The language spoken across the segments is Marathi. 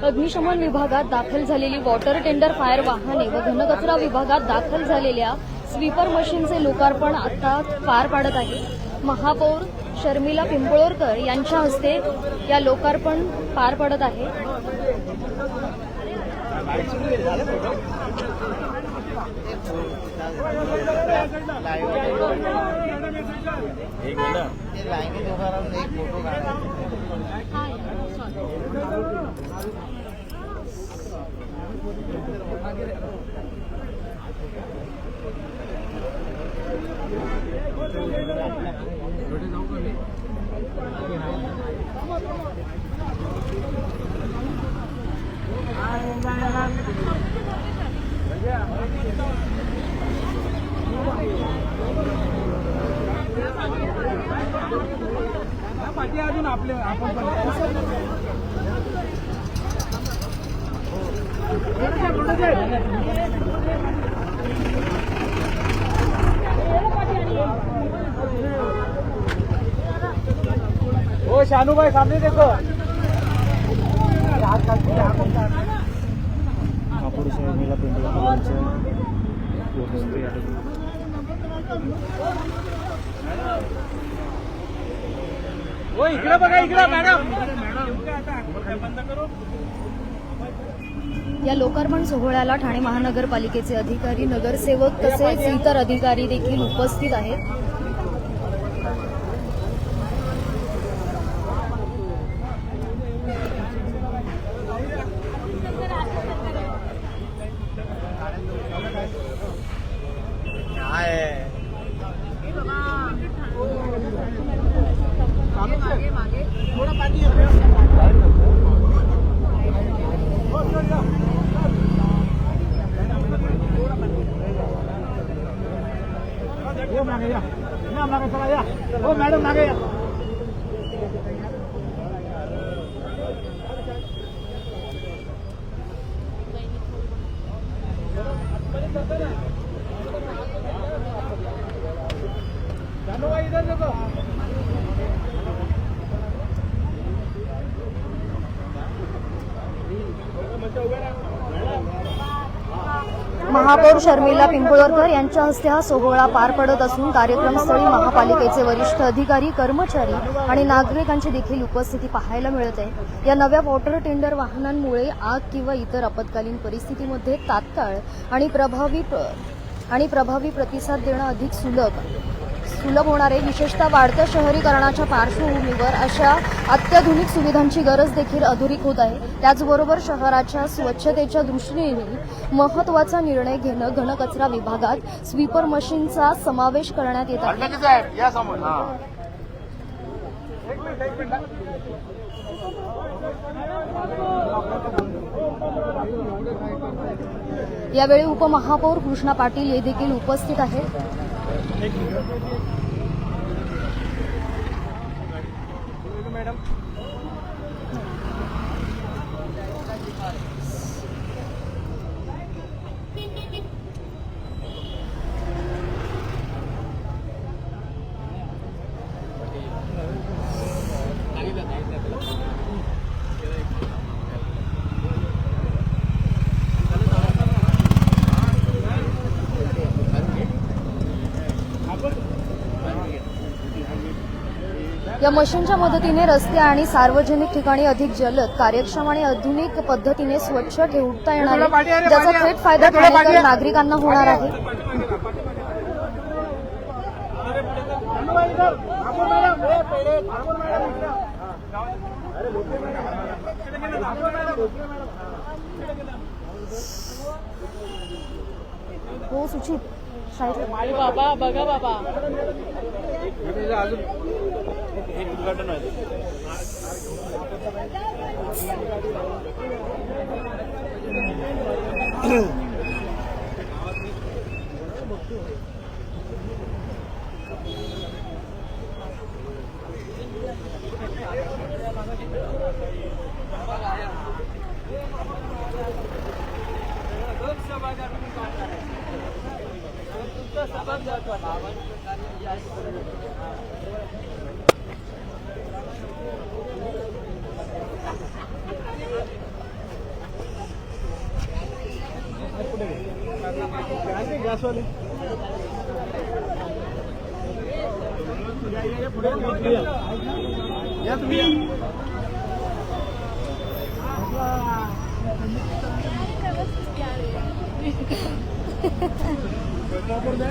अग्निशमन विभागात दाखल झालेली वॉटर टेंडर फायर वाहने व घनकचरा विभागात दाखल झालेल्या स्वीपर मशीनचे लोकार्पण आता पार पाडत आहे. महापौर शर्मिला पिंपळोरकर यांच्या हस्ते या लोकार्पण पार पडत आहे. अजून आपले आपण ओ शानू भाई सामने देखो. महापौर शर्मिला पिंपळकर ओ इकडे बघा, इकडे मॅडम. या लोकार्पण सोहळ्याला ठाणे महानगरपालिकेचे अधिकारी, नगरसेवक तसेच इतर अधिकारी देखील उपस्थित आहेत. थोड़ा पानी ओ मैडम मागे या. इधर देखो. महापौर शर्मिला पिंपळोरकर यांच्या हस्ते हा सोहळा पार पडत असून कार्यक्रमस्थळी महापालिकेचे वरिष्ठ अधिकारी, कर्मचारी आणि नागरिकांची देखील उपस्थिती पाहायला मिळत आहे. या नव्या वॉटर टेंडर वाहनांमुळे आग किंवा इतर आपत्कालीन परिस्थितीमध्ये तात्काळ आणि प्रभावी प्रतिसाद देणं अधिक सुलभ होणार आहे. विशेषतः वाढत्या शहरीकरणाच्या पार्श्वभूमीवर अशा अत्याधुनिक सुविधांची गरज देखील अधोरेखित होत आहे. त्याचबरोबर शहराच्या स्वच्छतेच्या दृष्टीने महत्त्वाचा निर्णय घेणं, घनकचरा विभागात स्वीपर मशीनचा समावेश करण्यात येत आहे. यावेळी उपमहापौर कृष्णा पाटील हे देखील उपस्थित आहेत. मैडम या मशीनच्या मदतीने रस्ते आणि सार्वजनिक ठिकाणी अधिक जलद, कार्यक्षम आणि आधुनिक पद्धतीने स्वच्छ ठेवता येणार आहे, ज्याचा थेट फायदा ठाणेकर नागरिकांना होणार आहे. हो सुचित बाबा बघा बाबा अजून एक उद्घाटन आहे. गॅसवाले या तुम्ही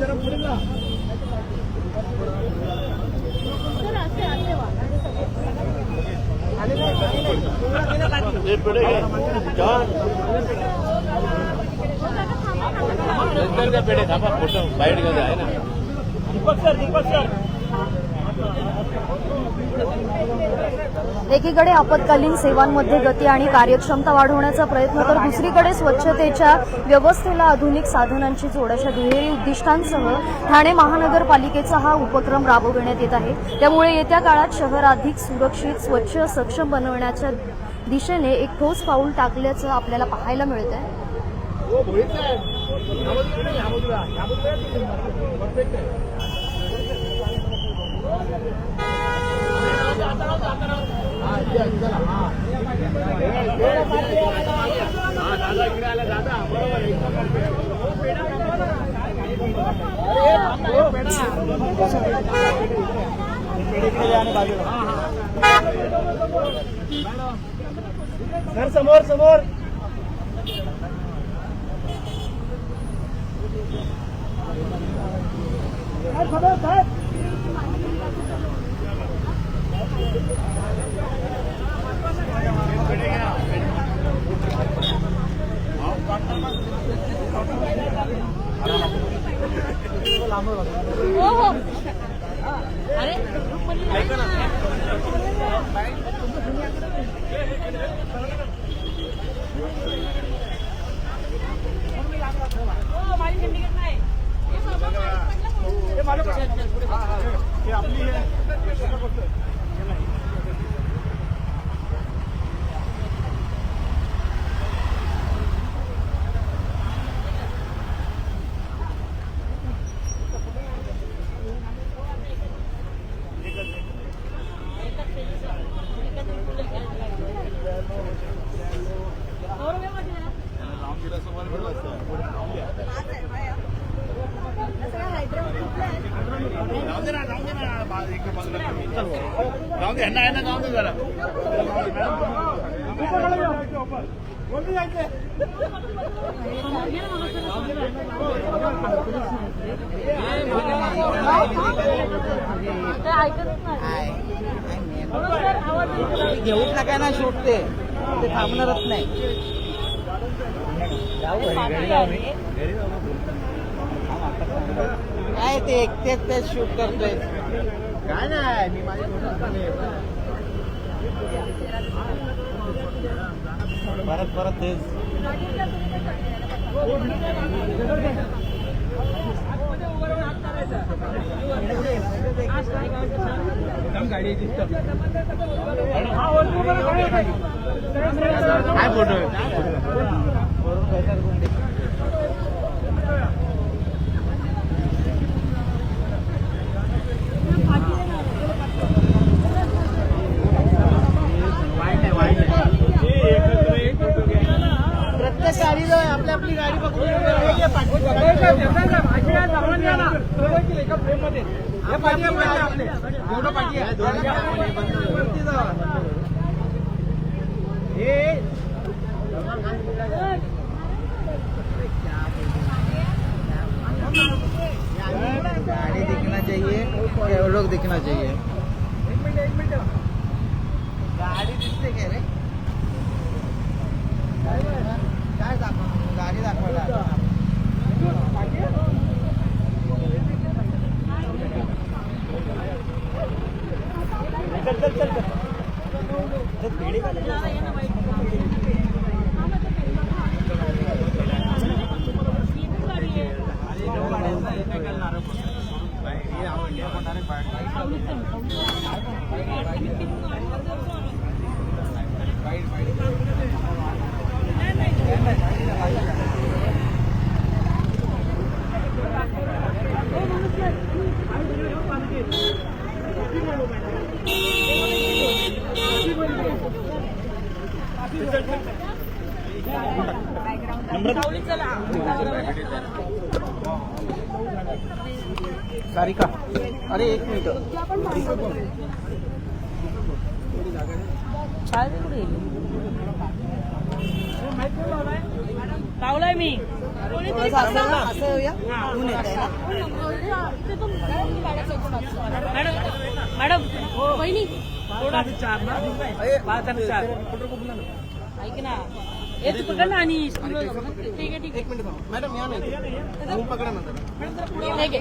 जरा पुढे जा. पेढे थांबा फोटो बाईट मध्ये आहे ना. दीपक सर एकीकडे आपत्कालीन सेवांमध्ये गती आणि कार्यक्षमता वाढवण्याचा प्रयत्न तर दुसरीकडे स्वच्छतेच्या व्यवस्थेला आधुनिक साधनांची जोड अशा दुहेरी उद्दिष्टांसह ठाणे महानगरपालिकेचा हा उपक्रम राबविण्यात येत आहे. त्यामुळे येत्या काळात शहर अधिक सुरक्षित, स्वच्छ, सक्षम बनवण्याच्या दिशेने एक ठोस पाऊल टाकल्याचं आपल्याला पाहायला मिळत आहे. सर समोर समोर हो हो अरे आपली जाऊ दे आहे ना जाऊ दे जरा कोणती जायचंय घेऊच नका ना शूट ते थांबणारच नाही. काय ते एकटेच तेच शूट करतोय. काय नाही मी माझी परत परत तेच गाडी काय फोटो प्रत्येक गाडीला आपली आपली गाडी बघून गाड़ी दिखना चाहिए, लोग दिखना चाहिए. गाडी दिसते काय रे? काय दाखव गाडी दाखवायला चला सारिका अरे एक मिनिट लावलाय मी असं येऊया ऊन येत आहे ना मॅडम मॅडम वहिनी थोडा 4 ऐक ना हे तू पकड ना आणि स्कूलवर जाऊ. ठीक आहे एक मिनिट मॅडम या नाही ऊन पकडा ना ठीक आहे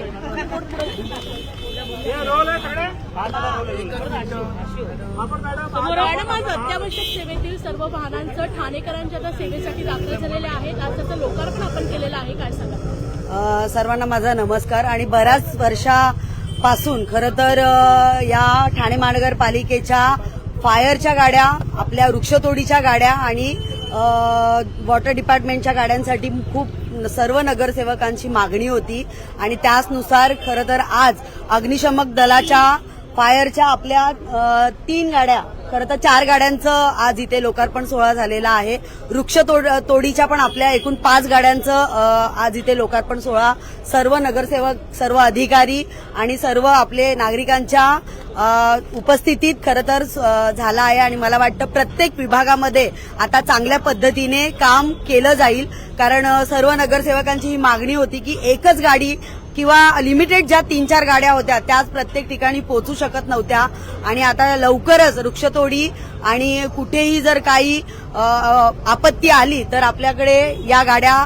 मॅडम आज अत्यावश्यक सेवेतील सर्व वाहनांचं ठाणेकरांच्या आता सेवेसाठी दाखल झालेले आहेत. आज त्याचं लोकार्पण आपण केलेलं आहे. काय सांगा? सर्वांना माझा नमस्कार. आणि बऱ्याच वर्षापासून खरं तर या ठाणे महानगरपालिकेच्या फायरच्या गाड्या, आपल्या वृक्षतोडीच्या गाड्या आणि वॉटर डिपार्टमेंटच्या गाड्यांसाठी खूप सर्व नगरसेवकांची मागणी होती आणि त्याचनुसार खरं तर आज अग्निशमक दलाच्या फायरच्या आपल्या 3 गाड्या, खरं तर 4 गाड्यांचं आज इथे लोकार्पण सोहळा झालेला आहे. तोडीच्या पण आपल्या एकूण 5 गाड्यांचं आज इथे लोकार्पण सोहळा सर्व नगरसेवक, सर्व अधिकारी आणि सर्व आपले नागरिकांच्या उपस्थितीत खरं तर झाला आहे. आणि मला वाटतं प्रत्येक विभागामध्ये आता चांगल्या पद्धतीने काम केलं जाईल, कारण सर्व नगरसेवकांची ही मागणी होती की एकच गाडी किंवा लिमिटेड ज्या 3-4 गाड्या होत्या त्याच प्रत्येक ठिकाणी पोहोचू शकत नव्हत्या. आणि आता लवकरच वृक्षतोडी आणि कुठेही जर काही आपत्ती आली तर आपल्याकडे या गाड्या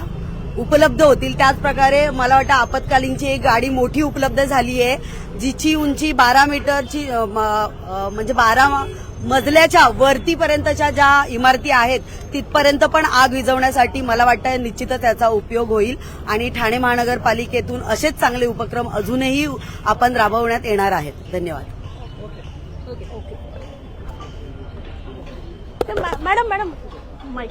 उपलब्ध होतील. त्याचप्रकारे मला वाटतं आपत्कालीनची एक गाडी मोठी उपलब्ध झाली आहे, जिची उंची 12 मीटरची म्हणजे 12 मजल्याच्या वरतीपर्यंतच्या ज्या इमारती आहेत तिथपर्यंत पण आग विझवण्यासाठी मला वाटतं निश्चितच त्याचा उपयोग होईल. आणि ठाणे महानगरपालिकेतून असेच चांगले उपक्रम अजूनही आपण राबवण्यात येणार आहेत. धन्यवाद. Madam mic